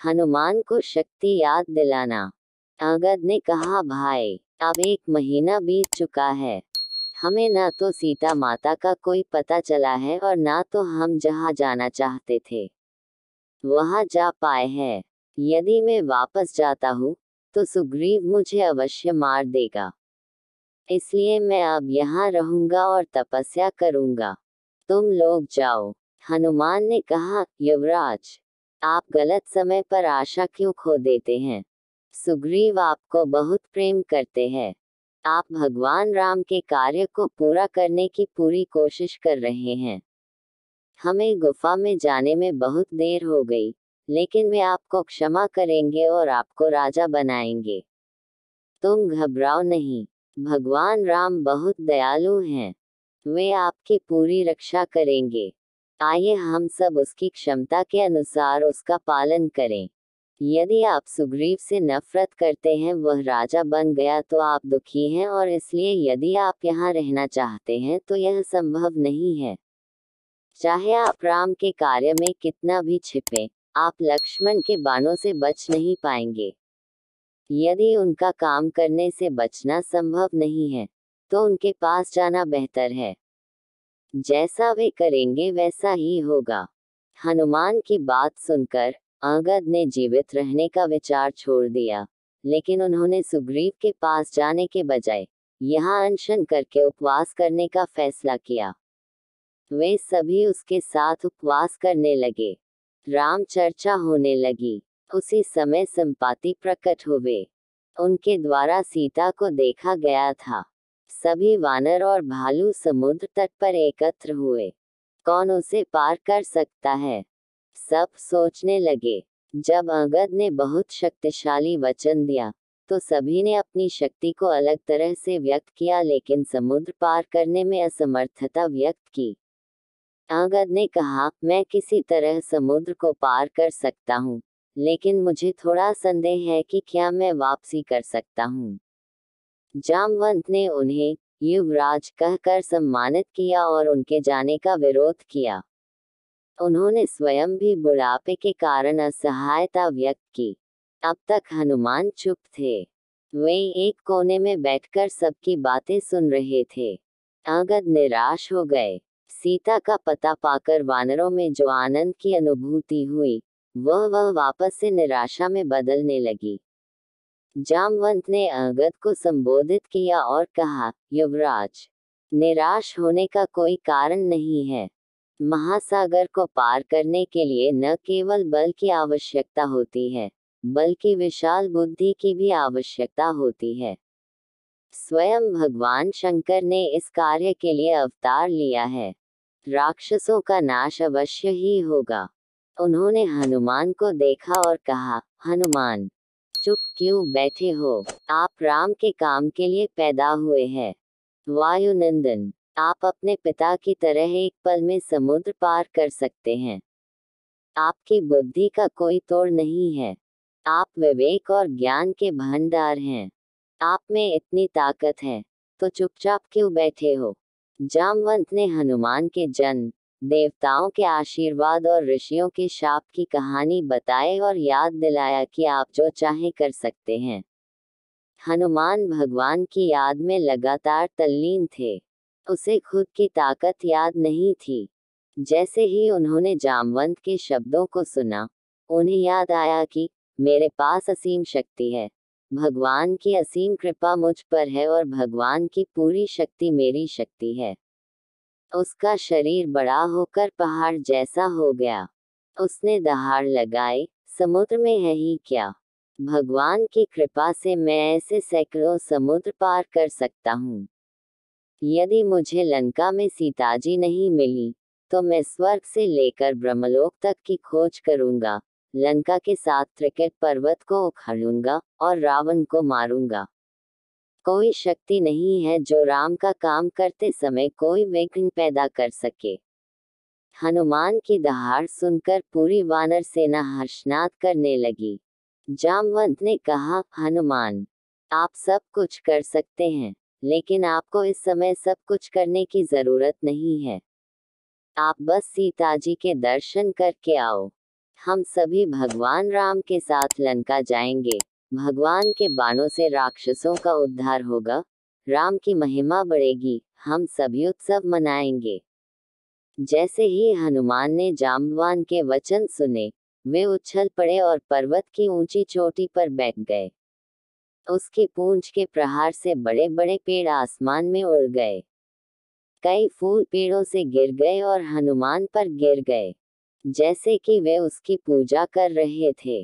हनुमान को शक्ति याद दिलाना। अंगद ने कहा, भाई, अब 1 महीना बीत चुका है। हमें ना तो सीता माता का कोई पता चला है और ना तो हम जहाँ जाना चाहते थे वहाँ जा पाए हैं। यदि मैं वापस जाता हूँ तो सुग्रीव मुझे अवश्य मार देगा। इसलिए मैं अब यहाँ रहूंगा और तपस्या करूंगा। तुम लोग जाओ। हनुमान ने कहा, युवराज, आप गलत समय पर आशा क्यों खो देते हैं? सुग्रीव आपको बहुत प्रेम करते हैं। आप भगवान राम के कार्य को पूरा करने की पूरी कोशिश कर रहे हैं। हमें गुफा में जाने में बहुत देर हो गई, लेकिन वे आपको क्षमा करेंगे और आपको राजा बनाएंगे। तुम घबराओ नहीं। भगवान राम बहुत दयालु हैं। वे आपकी पूरी रक्षा करेंगे। आइए हम सब उसकी क्षमता के अनुसार उसका पालन करें। यदि आप सुग्रीव से नफरत करते हैं, वह राजा बन गया तो आप दुखी हैं, और इसलिए यदि आप यहाँ रहना चाहते हैं तो यह संभव नहीं है। चाहे आप राम के कार्य में कितना भी छिपे, आप लक्ष्मण के बाणों से बच नहीं पाएंगे। यदि उनका काम करने से बचना संभव नहीं है तो उनके पास जाना बेहतर है। जैसा वे करेंगे वैसा ही होगा। हनुमान की बात सुनकर अंगद ने जीवित रहने का विचार छोड़ दिया, लेकिन उन्होंने सुग्रीव के पास जाने के बजाय यहाँ अनशन करके उपवास करने का फैसला किया। वे सभी उसके साथ उपवास करने लगे। राम चर्चा होने लगी। उसी समय संपाति प्रकट हुए। उनके द्वारा सीता को देखा गया था। सभी वानर और भालू समुद्र तट पर एकत्र हुए। कौन उसे पार कर सकता है? सब सोचने लगे। जब अंगद ने बहुत शक्तिशाली वचन दिया तो सभी ने अपनी शक्ति को अलग तरह से व्यक्त किया, लेकिन समुद्र पार करने में असमर्थता व्यक्त की। अंगद ने कहा, मैं किसी तरह समुद्र को पार कर सकता हूँ, लेकिन मुझे थोड़ा संदेह है कि क्या मैं वापसी कर सकता हूँ। जामवंत ने उन्हें युवराज कहकर सम्मानित किया और उनके जाने का विरोध किया। उन्होंने स्वयं भी बुढ़ापे के कारण असहायता व्यक्त की। अब तक हनुमान चुप थे। वे एक कोने में बैठकर सबकी बातें सुन रहे थे। अंगद निराश हो गए। सीता का पता पाकर वानरों में जो आनंद की अनुभूति हुई, वह वापस से निराशा में बदलने लगी। जामवंत ने अंगद को संबोधित किया और कहा, युवराज, निराश होने का कोई कारण नहीं है। महासागर को पार करने के लिए न केवल बल की आवश्यकता होती है, बल्कि विशाल बुद्धि की भी आवश्यकता होती है। स्वयं भगवान शंकर ने इस कार्य के लिए अवतार लिया है। राक्षसों का नाश अवश्य ही होगा। उन्होंने हनुमान को देखा और कहा, हनुमान, चुप क्यों बैठे हो? आप राम के काम के लिए पैदा हुए हैं। वायुनंदन, आप अपने पिता की तरह एक पल में समुद्र पार कर सकते हैं। आपकी बुद्धि का कोई तोड़ नहीं है। आप विवेक और ज्ञान के भंडार हैं। आप में इतनी ताकत है, तो चुपचाप क्यों बैठे हो? जामवंत ने हनुमान के जन्म, देवताओं के आशीर्वाद और ऋषियों के शाप की कहानी बताई और याद दिलाया कि आप जो चाहे कर सकते हैं। हनुमान भगवान की याद में लगातार तल्लीन थे। उसे खुद की ताकत याद नहीं थी। जैसे ही उन्होंने जामवंत के शब्दों को सुना, उन्हें याद आया कि मेरे पास असीम शक्ति है। भगवान की असीम कृपा मुझ पर है और भगवान की पूरी शक्ति मेरी शक्ति है। उसका शरीर बड़ा होकर पहाड़ जैसा हो गया। उसने दहाड़ लगाई, समुद्र में है ही क्या? भगवान की कृपा से मैं ऐसे सैकड़ों समुद्र पार कर सकता हूँ। यदि मुझे लंका में सीताजी नहीं मिली, तो मैं स्वर्ग से लेकर ब्रह्मलोक तक की खोज करूंगा, लंका के 7 त्रिकट पर्वत को उखाड़ूंगा और रावण को मारूंगा। कोई शक्ति नहीं है जो राम का काम करते समय कोई विघ्न पैदा कर सके। हनुमान की दहाड़ सुनकर पूरी वानर सेना हर्षनाद करने लगी। जामवंत ने कहा, हनुमान, आप सब कुछ कर सकते हैं, लेकिन आपको इस समय सब कुछ करने की जरूरत नहीं है। आप बस सीता जी के दर्शन करके आओ। हम सभी भगवान राम के साथ लंका जाएंगे। भगवान के बाणों से राक्षसों का उद्धार होगा, राम की महिमा बढ़ेगी, हम सभी उत्सव मनाएंगे। जैसे ही हनुमान ने जाम्बवान के वचन सुने, वे उछल पड़े और पर्वत की ऊंची चोटी पर बैठ गए। उसकी पूंछ के प्रहार से बड़े बड़े पेड़ आसमान में उड़ गए। कई फूल पेड़ों से गिर गए और हनुमान पर गिर गए, जैसे कि वे उसकी पूजा कर रहे थे।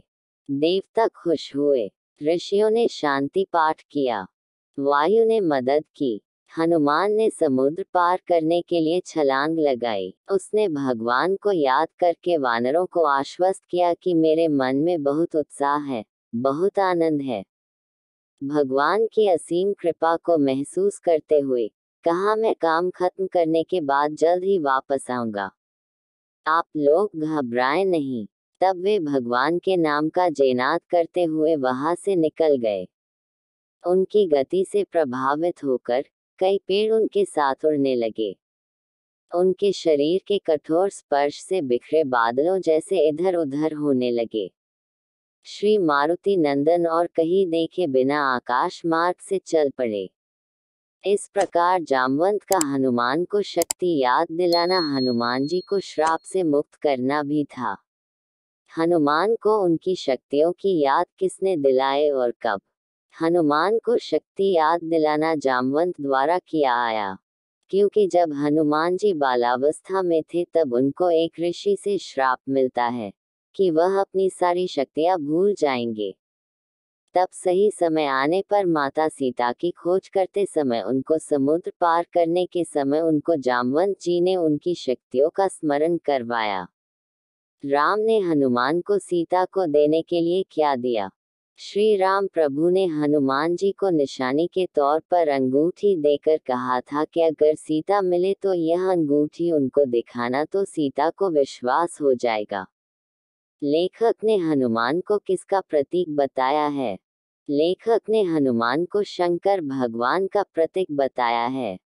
देवता खुश हुए, ऋषियों ने शांति पाठ किया, वायु ने मदद की। हनुमान ने समुद्र पार करने के लिए छलांग लगाई। उसने भगवान को याद करके वानरों को आश्वस्त किया कि मेरे मन में बहुत उत्साह है, बहुत आनंद है। भगवान की असीम कृपा को महसूस करते हुए कहा, मैं काम खत्म करने के बाद जल्द ही वापस आऊंगा, आप लोग घबराएं नहीं। तब वे भगवान के नाम का जयनाद करते हुए वहां से निकल गए। उनकी गति से प्रभावित होकर कई पेड़ उनके साथ उड़ने लगे। उनके शरीर के कठोर स्पर्श से बिखरे बादलों जैसे इधर उधर होने लगे। श्री मारुति नंदन और कहीं देखे बिना आकाश मार्ग से चल पड़े। इस प्रकार जामवंत का हनुमान को शक्ति याद दिलाना हनुमान जी को श्राप से मुक्त करना भी था। हनुमान को उनकी शक्तियों की याद किसने दिलाए और कब? हनुमान को शक्ति याद दिलाना जामवंत द्वारा किया आया, क्योंकि जब हनुमान जी बालावस्था में थे तब उनको एक ऋषि से श्राप मिलता है कि वह अपनी सारी शक्तियां भूल जाएंगे। तब सही समय आने पर माता सीता की खोज करते समय उनको समुद्र पार करने के समय उनको जामवंत जी ने उनकी शक्तियों का स्मरण करवाया। राम ने हनुमान को सीता को देने के लिए क्या दिया? श्री राम प्रभु ने हनुमान जी को निशानी के तौर पर अंगूठी देकर कहा था कि अगर सीता मिले तो यह अंगूठी उनको दिखाना तो सीता को विश्वास हो जाएगा। लेखक ने हनुमान को किसका प्रतीक बताया है? लेखक ने हनुमान को शंकर भगवान का प्रतीक बताया है।